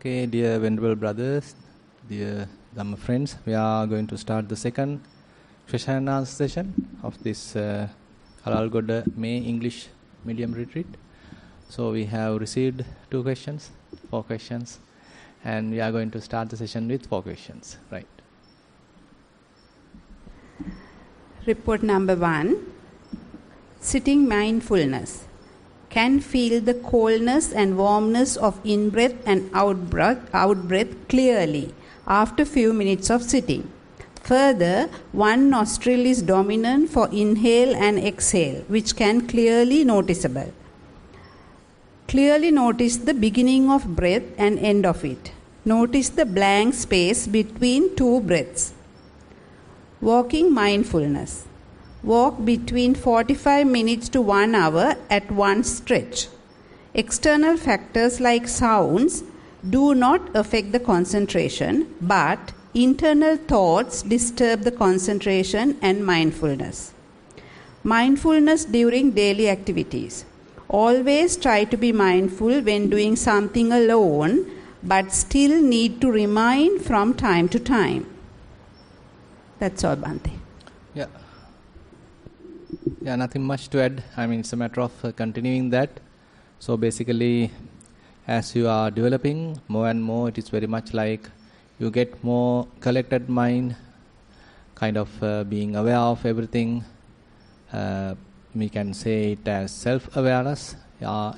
Okay, dear venerable brothers, dear Dhamma friends, we are going to start the second question and answer session of this Kalalgoda May English medium retreat. So we have received 4 questions, and we are going to start the session with 4 questions, right? Report number 1. Sitting mindfulness. Can feel the coldness and warmness of in-breath and out-breath clearly after few minutes of sitting. Further, one nostril is dominant for inhale and exhale, which can clearly noticeable. Clearly notice the beginning of breath and end of it. Notice the blank space between 2 breaths. Walking mindfulness. Walk between 45 minutes to 1 hour at one stretch. External factors like sounds do not affect the concentration, but internal thoughts disturb the concentration and mindfulness. Mindfulness during daily activities. Always try to be mindful when doing something alone, but still need to remind from time to time. That's all, Bhante. Yeah, nothing much to add. I mean, it's a matter of continuing that. So basically, as you are developing more and more, it is very much like you get more collected mind, kind of being aware of everything. We can say it as self-awareness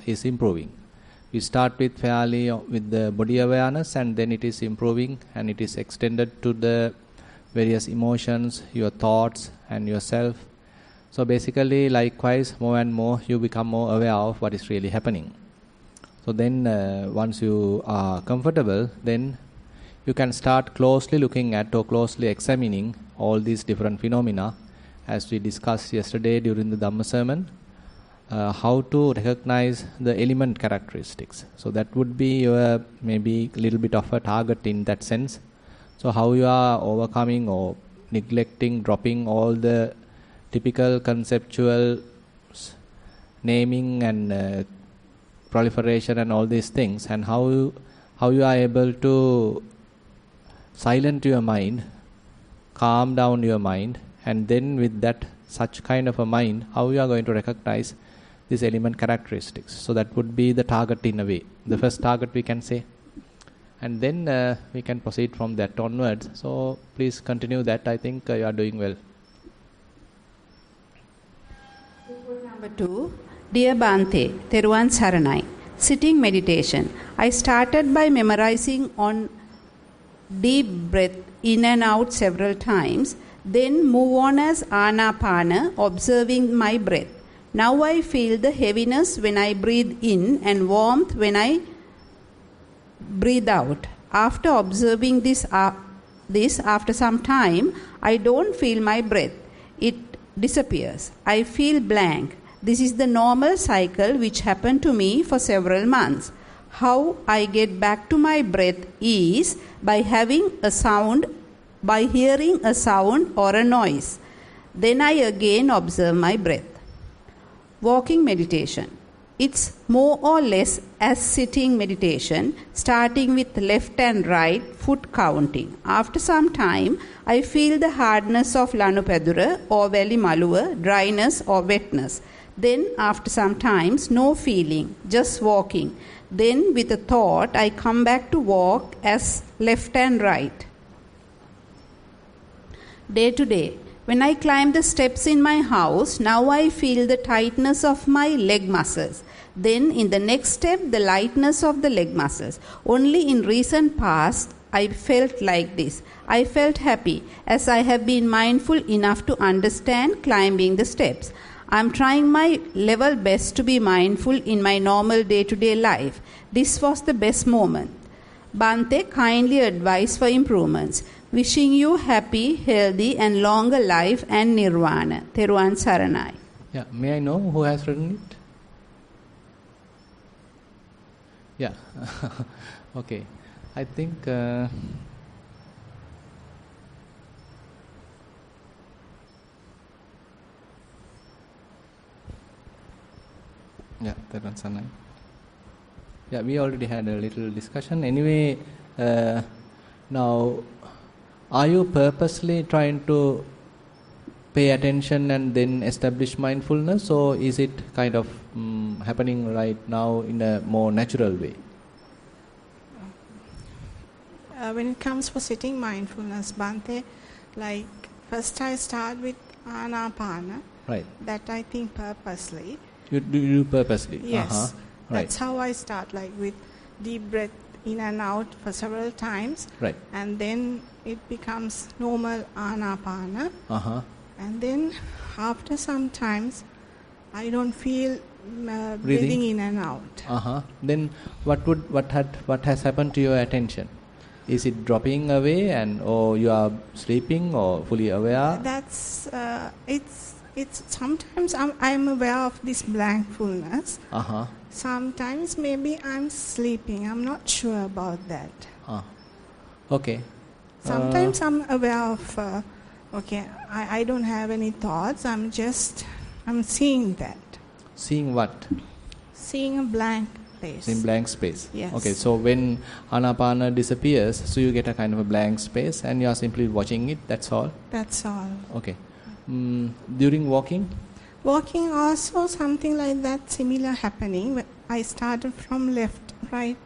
is improving. We start with fairly with the body awareness, and then it is improving, and it is extended to the various emotions, your thoughts, and yourself. So basically, likewise, more and more you become more aware of what is really happening. So then once you are comfortable, then you can start closely looking at or closely examining all these different phenomena, as we discussed yesterday during the Dhamma sermon, how to recognize the element characteristics. So that would be your maybe a little bit of a target in that sense. So how you are overcoming or neglecting, dropping all the typical conceptual naming and proliferation and all these things, and how you are able to silent your mind, calm down your mind, and then with that such kind of a mind, how you are going to recognize these element characteristics. So that would be the target in a way, the first target we can say, and then we can proceed from that onwards. So please continue that. I think you are doing well. Number 2. Dear Bhante, Theruvan Saranai. Sitting meditation. I started by memorizing on deep breath in and out several times, then move on as Anapana, observing my breath. Now I feel the heaviness when I breathe in and warmth when I breathe out. After observing this after some time, I don't feel my breath. It disappears. I feel blank. This is the normal cycle which happened to me for several months. How I get back to my breath is by hearing a sound or a noise. Then I again observe my breath. Walking meditation. It's more or less as sitting meditation, starting with left and right foot counting. After some time, I feel the hardness of Lanupadura or Veli Maluva, dryness or wetness. Then after some times, no feeling, just walking. Then with a thought, I come back to walk as left and right. Day to day. When I climb the steps in my house, now I feel the tightness of my leg muscles. Then in the next step, the lightness of the leg muscles. Only in recent past, I felt like this. I felt happy as I have been mindful enough to understand climbing the steps. I am trying my level best to be mindful in my normal day-to-day life. This was the best moment. Bhante, kindly advise for improvements. Wishing you happy, healthy and longer life and nirvana. Theruvan Saranai. Yeah, may I know who has written it? Yeah. Okay. I think yeah, Theruvan Saranai. Yeah, we already had a little discussion. Anyway, now, are you purposely trying to pay attention and then establish mindfulness, or is it kind of happening right now in a more natural way? When it comes for sitting mindfulness, Bhante, like first I start with Anapana. Right. That I think purposely. You do purposely? Yes. Right. That's how I start, like with deep breath in and out for several times. Right. And then it becomes normal Anapana. And then after some times, I don't feel breathing in and out. Then what has happened to your attention? Is it dropping away, or you are sleeping or fully aware? That's it's sometimes I'm aware of this blankfulness. Sometimes maybe I'm sleeping. I'm not sure about that. Okay. Sometimes I'm aware of. I don't have any thoughts. I'm seeing that. Seeing what? Seeing a blank place. In blank space. Yes. Okay, so when Anapana disappears, so you get a kind of a blank space and you are simply watching it, that's all? That's all. Okay. During walking? Walking also something like that similar happening. I started from left, right,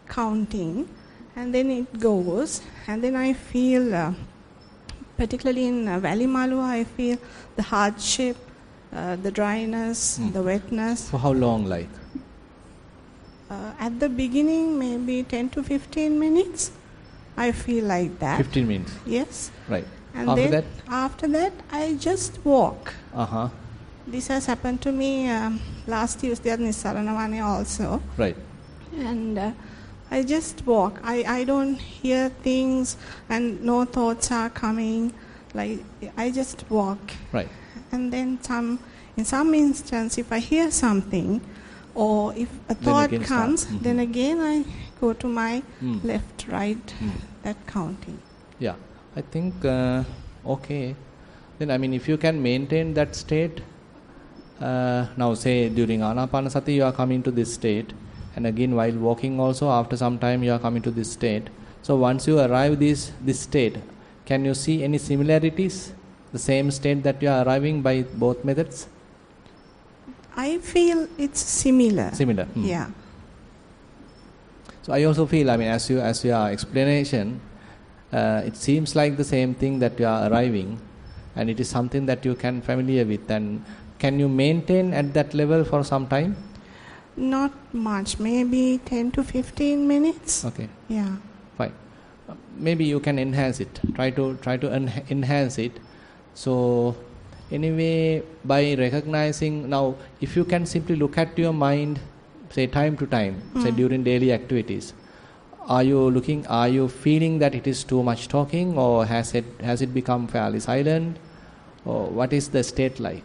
counting, and then it goes, and then I feel, particularly in Valley Malu, I feel the hardship, the dryness, the wetness. For how long, like? At the beginning, maybe 10 to 15 minutes, I feel like that. 15 minutes? Yes. Right. And after that, I just walk. This has happened to me last Tuesday at Nissarana Vanaya also. Right. And I just walk. I don't hear things and no thoughts are coming. Like I just walk. Right. And then in some instance, if I hear something or if a thought comes, then again I go to my left, right, that counting. Yeah. I think, okay. Then, I mean, if you can maintain that state, now say during Anapanasati you are coming to this state, and again while walking also after some time you are coming to this state. So once you arrive this state, can you see any similarities? The same state that you are arriving by both methods? I feel it's similar. Similar. Yeah. So I also feel, I mean, as your explanation, it seems like the same thing that you are arriving, and it is something that you can familiar with. And can you maintain at that level for some time? Not much, maybe 10 to 15 minutes. Okay. Yeah. Fine. Maybe you can enhance it. Try to enhance it. So anyway, by recognizing now, if you can simply look at your mind, say time to time, say during daily activities. Are you feeling that it is too much talking, or has it become fairly silent, or what is the state like?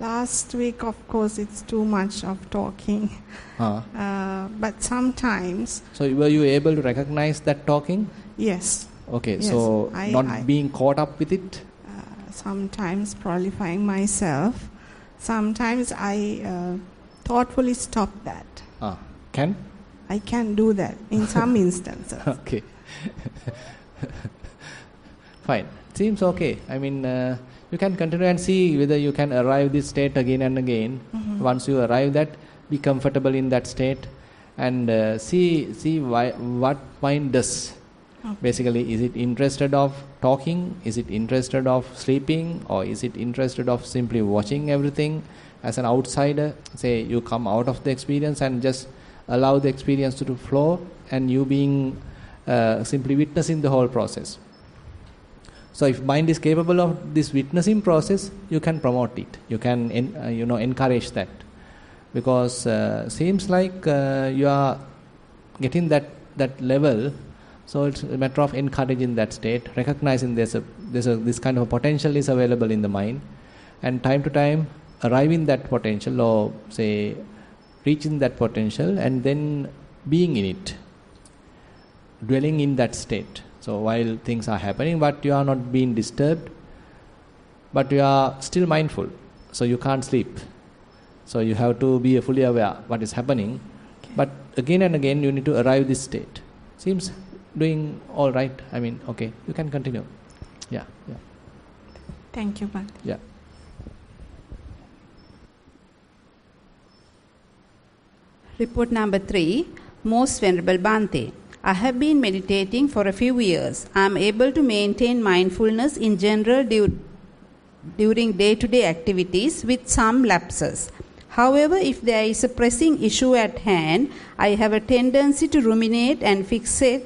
Last week, of course, it's too much of talking. But sometimes. So were you able to recognize that talking? Yes. Okay, yes. So not being caught up with it? Sometimes prolifying myself. Sometimes I thoughtfully stop that. Can? I can do that in some instances. Okay. Fine. Seems okay. I mean, you can continue and see whether you can arrive this state again and again. Once you arrive that, be comfortable in that state, and see what mind does. Okay. Basically, is it interested of talking? Is it interested of sleeping? Or is it interested of simply watching everything as an outsider? Say you come out of the experience and just allow the experience to flow, and you being simply witnessing the whole process. So if mind is capable of this witnessing process, you can promote it. You can encourage that, because seems like you are getting that level. So it's a matter of encouraging that state, recognizing this kind of a potential is available in the mind, and time to time arriving that potential, or say reaching that potential, and then being in it, dwelling in that state. So while things are happening, but you are not being disturbed, but you are still mindful. So you can't sleep. So you have to be fully aware what is happening, but again and again you need to arrive this state. Seems doing all right. I mean, okay, you can continue. Yeah. Thank you, Bhante. Yeah. Report number 3. Most Venerable Bhante, I have been meditating for a few years. I am able to maintain mindfulness in general during day-to-day activities with some lapses. However, if there is a pressing issue at hand, I have a tendency to ruminate and fixate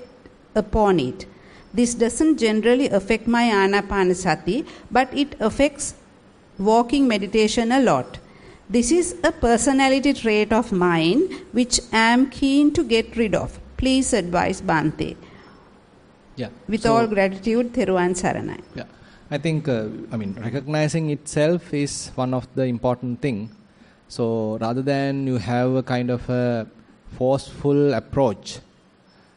upon it. This doesn't generally affect my anapanasati, but it affects walking meditation a lot. This is a personality trait of mine which I am keen to get rid of. Please advise Bhante. Yeah. With all gratitude, Thero and Saranai. Yeah. I think, recognizing itself is one of the important thing. So rather than you have a kind of a forceful approach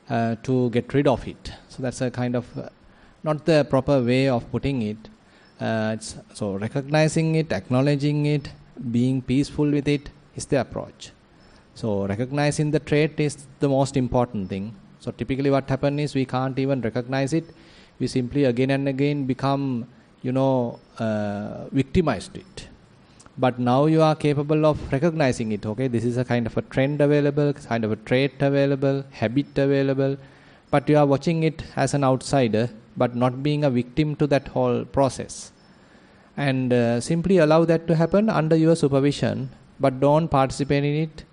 to get rid of it. So that's a kind of not the proper way of putting it. So recognizing it, acknowledging it, being peaceful with it is the approach. So recognizing the trait is the most important thing. So typically what happens is we can't even recognize it. We simply again and again become, victimized to it. But now you are capable of recognizing it. Okay, this is a kind of a trend available, kind of a trait available, habit available. But you are watching it as an outsider, but not being a victim to that whole process. And simply allow that to happen under your supervision, but don't participate in it,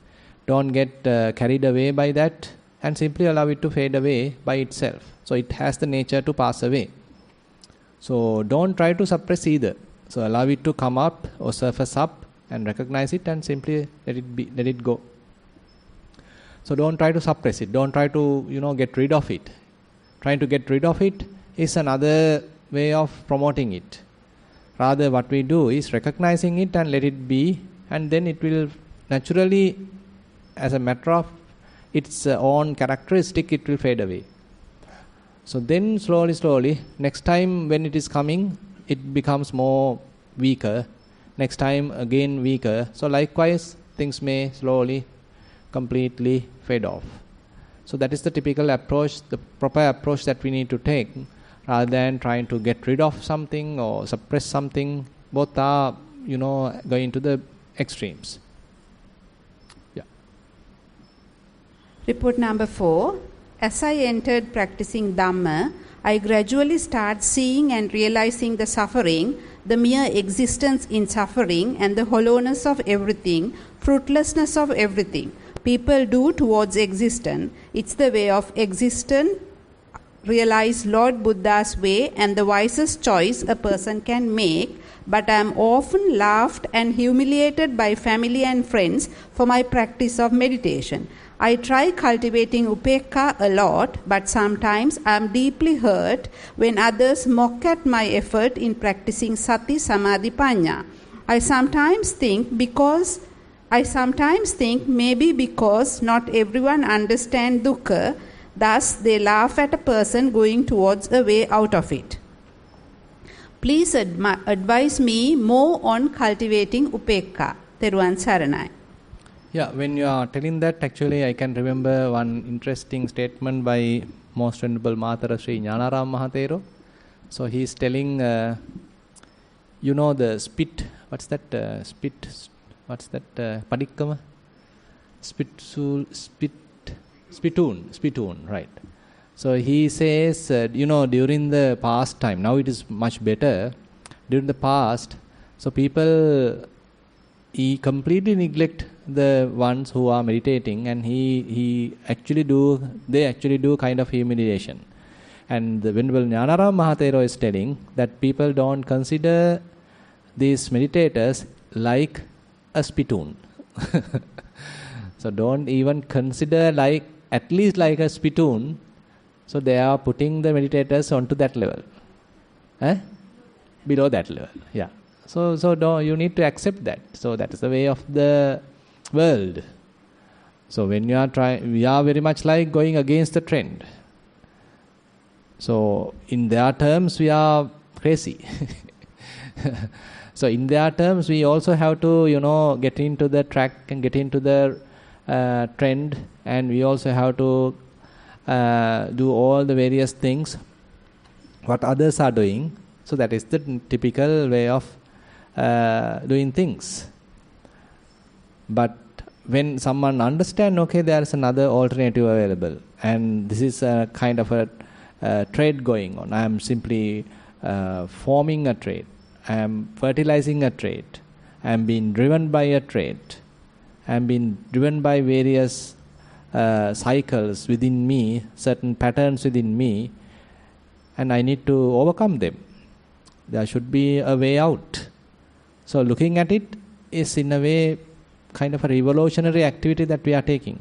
don't get carried away by that, and simply allow it to fade away by itself. So it has the nature to pass away. So don't try to suppress either. So allow it to come up or surface up and recognize it and simply let it go. So don't try to suppress it, don't try to get rid of it. Trying to get rid of it is another way of promoting it. Rather, what we do is recognizing it and let it be, and then it will naturally, as a matter of its own characteristic, it will fade away. So then slowly, next time when it is coming, it becomes more weaker. Next time again weaker. So likewise, things may slowly, completely fade off. So that is the typical approach, the proper approach that we need to take. Rather than trying to get rid of something or suppress something, both are, going to the extremes. Yeah. Report number 4. As I entered practicing Dhamma, I gradually start seeing and realizing the suffering, the mere existence in suffering, and the hollowness of everything, fruitlessness of everything people do towards existence. It's the way of existence. Realize Lord Buddha's way and the wisest choice a person can make, but I am often laughed and humiliated by family and friends for my practice of meditation. I try cultivating upekkha a lot, but sometimes I am deeply hurt when others mock at my effort in practicing sati, samadhi, panya. I sometimes think maybe because not everyone understands dukkha, thus, they laugh at a person going towards a way out of it. Please advise me more on cultivating upekkha. Theruvan Saranai. Yeah, when you are telling that, actually I can remember one interesting statement by Most Venerable Matara Sri Jnanaram Mahathero. So he is telling, the spit, what's that, padikkama? Spittoon, right. So he says, during the past time, now it is much better. During the past, so people completely neglect the ones who are meditating, and they actually do kind of humiliation. And the Venerable Jnanaram Mahathero is telling that people don't consider these meditators like a spittoon. So don't even consider at least like a spittoon. So they are putting the meditators onto that level. Below that level. Yeah. So you need to accept that. So that is the way of the world. So when we are very much like going against the trend. So in their terms, we are crazy. So in their terms, we also have to, get into the track and get into the trend, and we also have to do all the various things what others are doing. So that is the typical way of doing things. But when someone understands, okay, there is another alternative available, and this is a kind of a trade going on. I am simply forming a trade. I am fertilizing a trade. I am being driven by a trade. I am being driven by various cycles within me, certain patterns within me, and I need to overcome them. There should be a way out. So looking at it is in a way kind of a revolutionary activity that we are taking.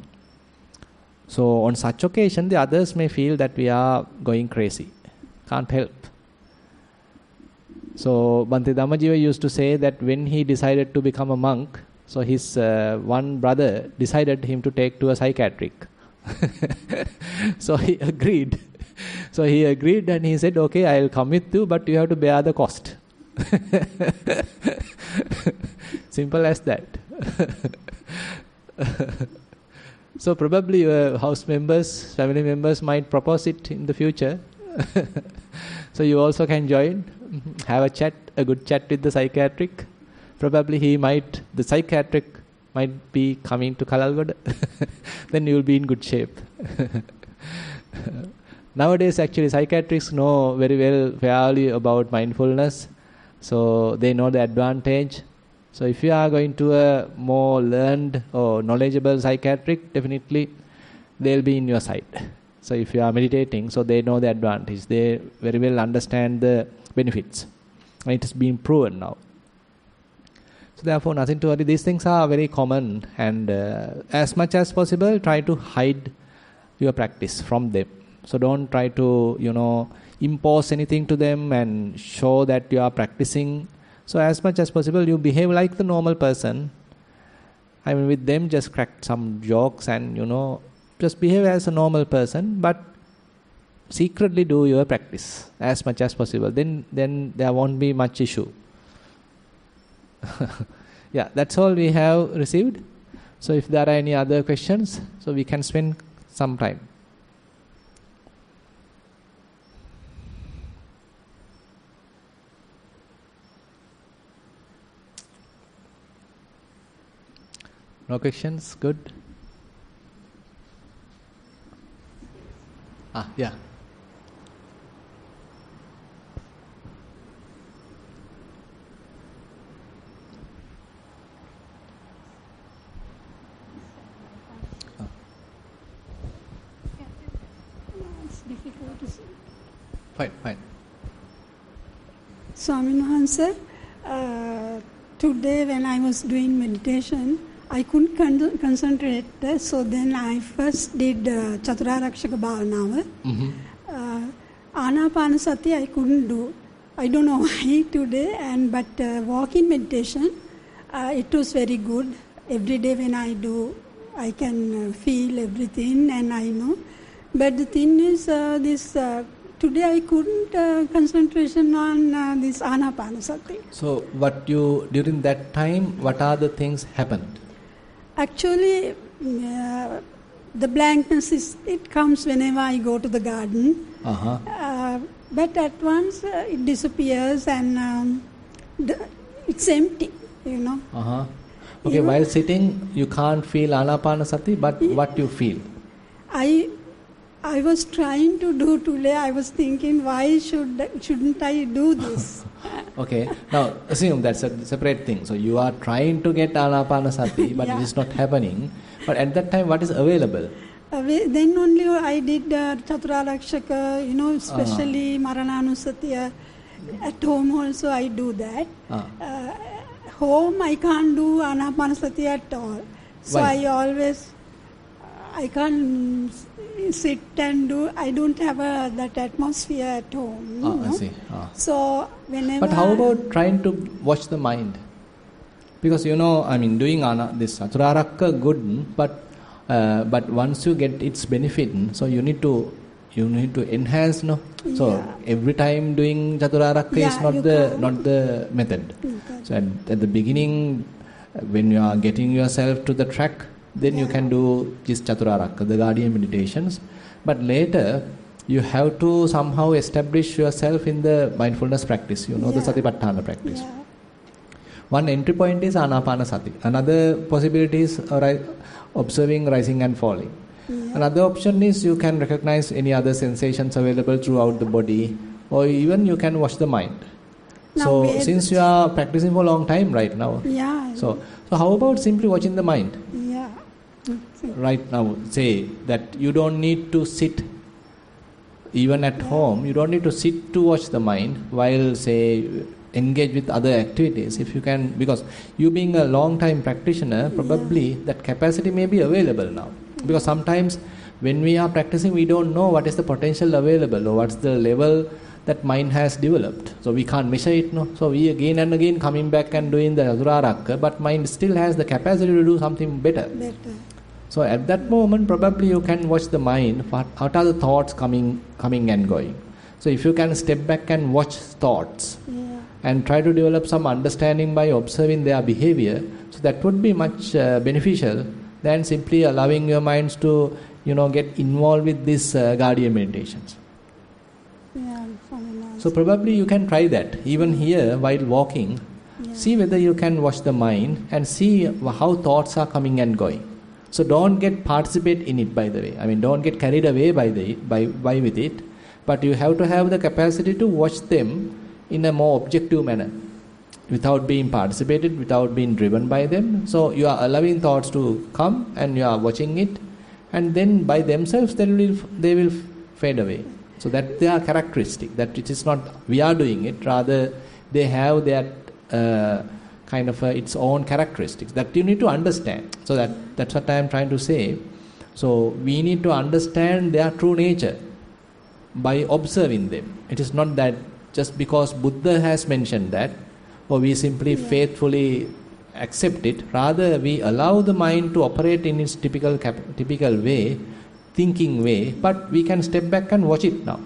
So on such occasion, the others may feel that we are going crazy. Can't help. So Bhante Dhammajiva used to say that when he decided to become a monk, so his one brother decided him to take to a psychiatric. So he agreed. So he agreed and he said, okay, I'll come with you, but you have to bear the cost. Simple as that. So probably your house members, family members might propose it in the future. So you also can join, have a chat, a good chat with the psychiatric. Probably the psychiatric might be coming to Kalalgoda. Then you will be in good shape. Nowadays actually psychiatrists know very well fairly about mindfulness. So they know the advantage. So if you are going to a more learned or knowledgeable psychiatric, definitely they'll be in your side. So if you are meditating, so they know the advantage. They very well understand the benefits. And it has been proven now. So therefore nothing to worry. These things are very common, and as much as possible try to hide your practice from them. So don't try to, impose anything to them and show that you are practicing. So as much as possible, you behave like the normal person. I mean, with them, just crack some jokes and, just behave as a normal person, but secretly do your practice as much as possible. Then there won't be much issue. Yeah, that's all we have received. So if there are any other questions, so we can spend some time. No questions? Good. Yeah. It's difficult to see. Fine. Swamin Wahanse, today when I was doing meditation, I couldn't concentrate, so then I first did Chaturārakṣaka Bhavanawa. Ānāpānasathi I couldn't do. I don't know why today, but walking meditation, it was very good. Every day when I do, I can feel everything and I know. But the thing is, today I couldn't concentration on this Ānāpānasathi. So during that time, what are the things happened? Actually, the blankness it comes whenever I go to the garden. But at once it disappears and it's empty, Okay, while sitting, you can't feel Ānāpānasathi, but what you feel? I was trying to do today. I was thinking, why shouldn't I do this? Okay, now assume that's a separate thing. So you are trying to get Ānāpānasathi, but it is not happening. But at that time, what is available? Then only I did Chaturārakṣaka, especially Marananusati. At home also I do that. Home I can't do Ānāpānasathi at all. So Why? I can't sit and do. I don't have that atmosphere at home. I see. So whenever. But how about trying to watch the mind? Because doing this Chaturārakṣaka good, but once you get its benefit, so you need to enhance, no. So every time doing Chaturārakṣaka is not the method. So at the beginning, when you are getting yourself to the track, then you can do this Chaturaraka, the guardian meditations. But later, you have to somehow establish yourself in the mindfulness practice, the Satipatthana practice. Yeah. One entry point is Anapanasati. Another possibility is observing rising and falling. Yeah. Another option is you can recognize any other sensations available throughout the body, or even you can watch the mind. Now So since you are practicing for a long time right now, Yeah. so how about simply watching the mind? Yeah. Right now, say that you don't need to sit, even at home, you don't need to sit to watch the mind while, say, engage with other activities. If you can, because you being a long time practitioner, probably that capacity may be available now. Because sometimes when we are practicing, we don't know what is the potential available or what's the level that mind has developed. So we can't measure it, no. So we again and again coming back and doing the Chaturaraka, but mind still has the capacity to do something better. So at that moment, probably you can watch the mind. What are the thoughts coming and going? So if you can step back and watch thoughts and try to develop some understanding by observing their behavior, so that would be much beneficial than simply allowing your minds to, get involved with these guardian meditations. So probably you can try that. Even here, while walking, see whether you can watch the mind and see how thoughts are coming and going. So don't participate in it, by the way. I mean, don't get carried away by with it. But you have to have the capacity to watch them in a more objective manner, without being participated, without being driven by them. So you are allowing thoughts to come and you are watching it, and then by themselves they will fade away. So that they are characteristic. That it is not we are doing it, rather they have that kind of its own characteristics that you need to understand. So that's what I am trying to say. So we need to understand their true nature by observing them. It is not that just because Buddha has mentioned that, or we simply faithfully accept it. Rather, we allow the mind to operate in its typical way, thinking way, but we can step back and watch it now.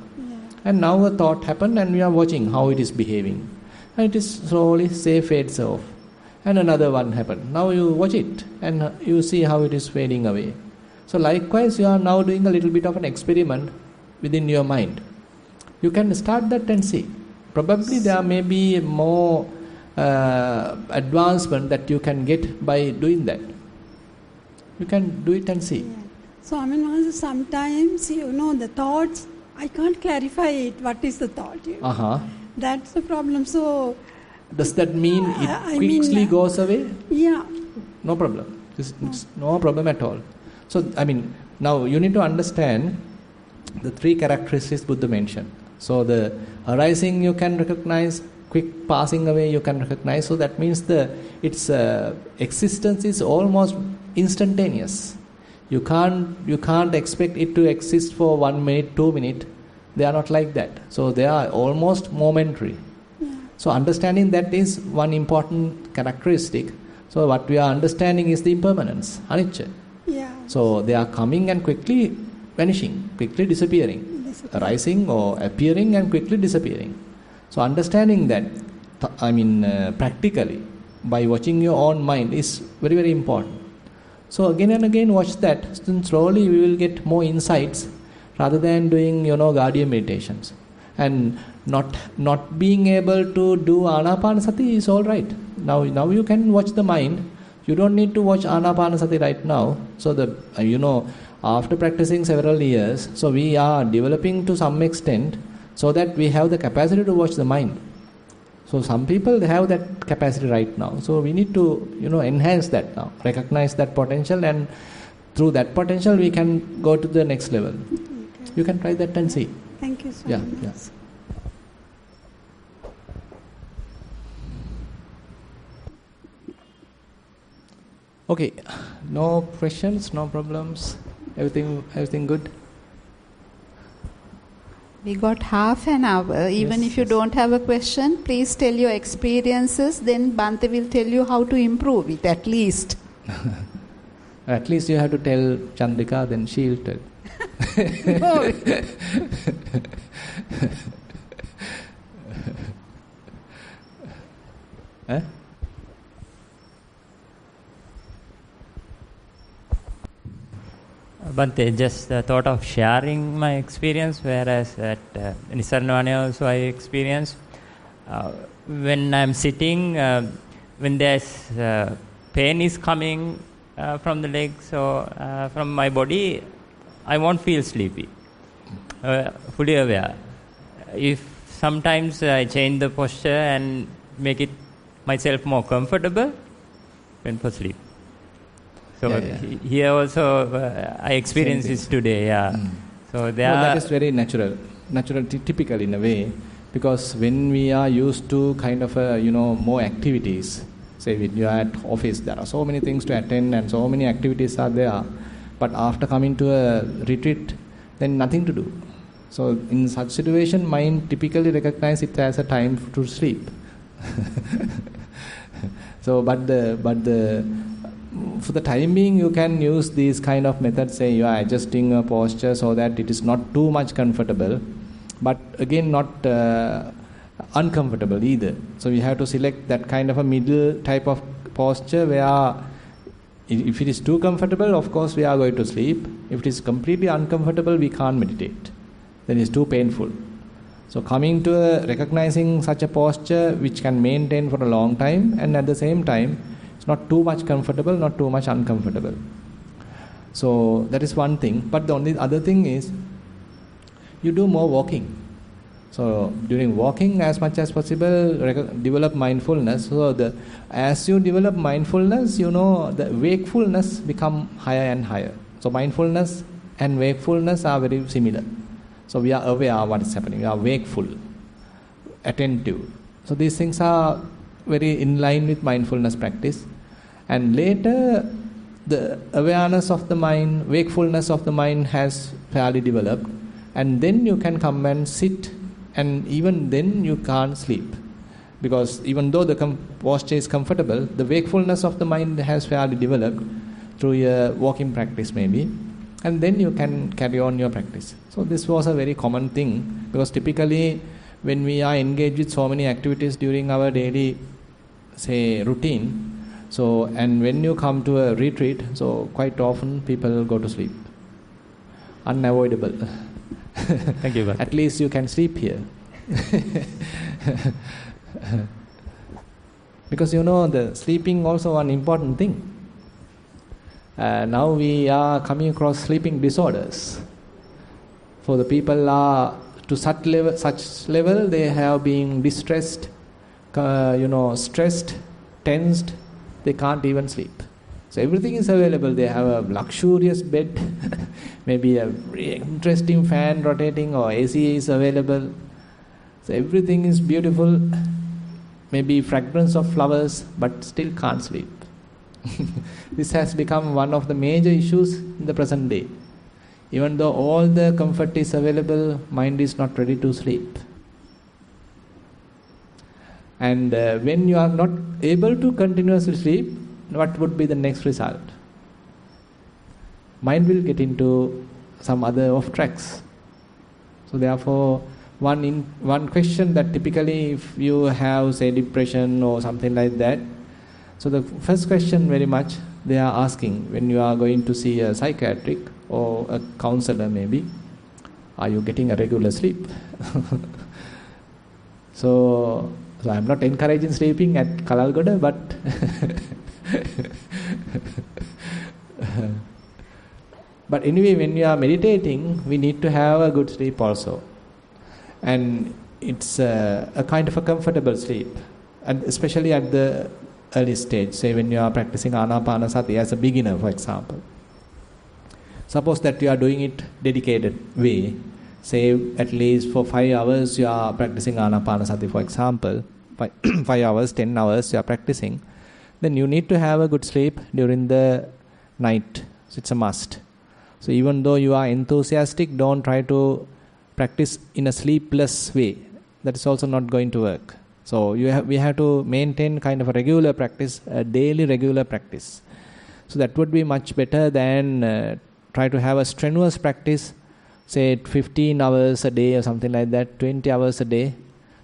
And now a thought happened and we are watching how it is behaving. And it is slowly, fades off. And another one happened. Now you watch it and you see how it is fading away. So likewise, you are now doing a little bit of an experiment within your mind. You can start that and see. Probably there may be more advancement that you can get by doing that. You can do it and see. So sometimes, the thoughts, I can't clarify it. What is the thought? That's the problem. So does that mean it quickly goes away? Yeah. No problem. It's no problem at all. So, now you need to understand the three characteristics Buddha mentioned. So, the arising you can recognize, quick passing away you can recognize. So, that means its existence is almost instantaneous. You can't expect it to exist for 1 minute, 2 minutes. They are not like that. So, they are almost momentary. So, understanding that is one important characteristic. So, what we are understanding is the impermanence, anicca. So, they are coming and quickly vanishing, quickly disappearing, arising or appearing and quickly disappearing. So, understanding that, practically, by watching your own mind is very, very important. So, again and again watch that. Then slowly we will get more insights rather than doing, guardian meditations. And not being able to do Anapanasati is all right. Now you can watch the mind. You don't need to watch Anapanasati right now. So after practicing several years, so we are developing to some extent so that we have the capacity to watch the mind. So some people they have that capacity right now. So we need to enhance that now, recognize that potential, and through that potential we can go to the next level. You can try that and see. Thank you so much. Yeah. Okay, no questions, no problems. Everything good? We got half an hour. Even if you don't have a question, please tell your experiences. Then Bhante will tell you how to improve it, at least. At least you have to tell Chandrika, then she'll tell. No. Bhante, just thought of sharing my experience, whereas at Nissarana also I experienced when I'm sitting, when there's pain is coming from the legs or from my body, I won't feel sleepy. Fully aware. If sometimes I change the posture and make it myself more comfortable, went for sleep. So here also I experienced this today. So that is very natural, typical in a way, because when we are used to kind of more activities, say when you are at office, there are so many things to attend and so many activities are there, but after coming to a retreat, then nothing to do. So in such situation, mind typically recognize it as a time to sleep. So, but for the time being, you can use these kind of methods. Say you are adjusting a posture so that it is not too much comfortable, but again not uncomfortable either. So we have to select that kind of a middle type of posture where, if it is too comfortable, of course we are going to sleep. If it is completely uncomfortable, we can't meditate. Then it's too painful. So coming to recognizing such a posture which can maintain for a long time, and at the same time it's not too much comfortable, not too much uncomfortable. So that is one thing. But the only other thing is you do more walking. So during walking, as much as possible, develop mindfulness. So as you develop mindfulness, the wakefulness become higher and higher. So mindfulness and wakefulness are very similar. So we are aware of what is happening. We are wakeful, attentive. So these things are very in line with mindfulness practice. And later, the awareness of the mind, wakefulness of the mind has fairly developed. And then you can come and sit, and even then you can't sleep. Because even though the posture is comfortable, the wakefulness of the mind has fairly developed through your walking practice maybe. And then you can carry on your practice. So this was a very common thing, because typically when we are engaged with so many activities during our daily, say, routine, so and when you come to a retreat, so quite often people go to sleep. Unavoidable. Thank you. At least you can sleep here. Because the sleeping also one important thing. Now we are coming across sleeping disorders. For the people are to such level, they have been distressed, stressed, tensed. They can't even sleep. So everything is available. They have a luxurious bed, maybe a very interesting fan rotating, or AC is available. So everything is beautiful, maybe fragrance of flowers, but still can't sleep. This has become one of the major issues in the present day. Even though all the comfort is available, mind is not ready to sleep. And when you are not able to continuously sleep, what would be the next result? Mind will get into some other off tracks. So therefore, one question that typically if you have, say, depression or something like that, so the first question very much they are asking when you are going to see a psychiatric or a counselor maybe, are you getting a regular sleep? So I am not encouraging sleeping at Kalalgoda, but but anyway, when you are meditating, we need to have a good sleep also. And it's a kind of a comfortable sleep, and especially at the early stage, say when you are practicing Anapanasati as a beginner, for example. Suppose that you are doing it dedicated way, say at least for 5 hours you are practicing Anapanasati, for example, 5 hours, 10 hours you are practicing, then you need to have a good sleep during the night. So it's a must. So even though you are enthusiastic, don't try to practice in a sleepless way. That is also not going to work. So we have to maintain kind of a regular practice, a daily regular practice. So that would be much better than try to have a strenuous practice, say 15 hours a day or something like that, 20 hours a day.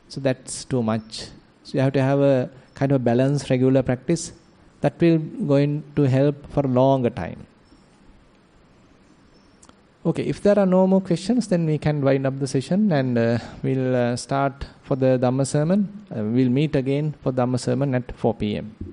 So that's too much. So you have to have a kind of balanced regular practice that will going to help for a longer time. Okay, if there are no more questions, then we can wind up the session, and we'll start for the Dhamma sermon. We'll meet again for Dhamma sermon at 4 p.m.